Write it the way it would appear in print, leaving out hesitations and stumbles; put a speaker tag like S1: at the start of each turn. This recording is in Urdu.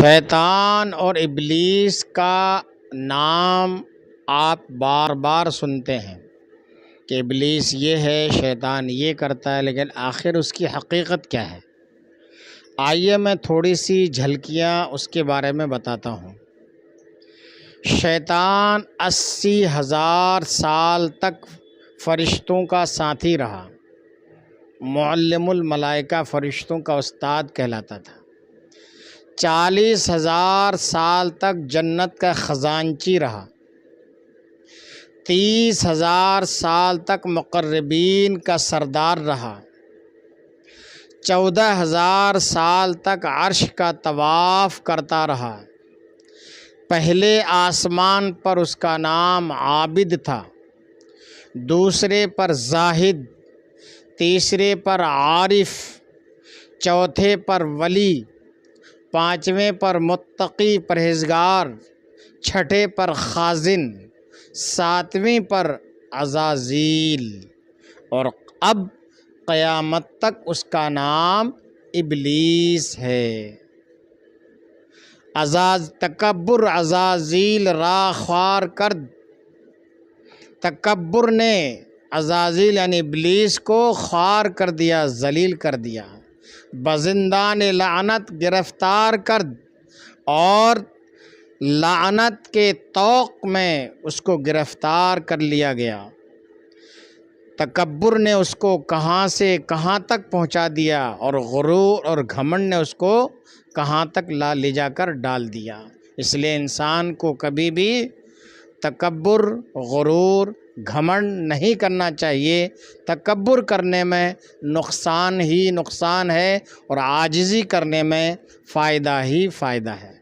S1: شیطان اور ابلیس کا نام آپ بار بار سنتے ہیں کہ ابلیس یہ ہے، شیطان یہ کرتا ہے، لیکن آخر اس کی حقیقت کیا ہے؟ آئیے میں تھوڑی سی جھلکیاں اس کے بارے میں بتاتا ہوں۔ شیطان 80,000 سال تک فرشتوں کا ساتھی رہا، معلم الملائکہ، فرشتوں کا استاد کہلاتا تھا۔ 40,000 سال تک جنت کا خزانچی رہا۔ 30,000 سال تک مقربین کا سردار رہا۔ 14,000 سال تک عرش کا طواف کرتا رہا۔ پہلے آسمان پر اس کا نام عابد تھا، دوسرے پر زاہد، تیسرے پر عارف، چوتھے پر ولی، پانچویں پر متقی پرہیزگار، چھٹے پر خازن، ساتویں پر عزازیل، اور اب قیامت تک اس کا نام ابلیس ہے۔ تکبر عزازیل را خوار کرد۔ تکبر نے عزازیل یعنی ابلیس کو خوار کر دیا، ذلیل کر دیا، بزندان لعنت گرفتار کرد، اور لعنت کے طوق میں اس کو گرفتار کر لیا گیا۔ تکبر نے اس کو کہاں سے کہاں تک پہنچا دیا، اور غرور اور گھمنڈ نے اس کو کہاں تک لے جا کر ڈال دیا۔ اس لیے انسان کو کبھی بھی تکبر، غرور، گھمنڈ نہیں کرنا چاہیے۔ تکبر کرنے میں نقصان ہی نقصان ہے، اور عاجزی کرنے میں فائدہ ہی فائدہ ہے۔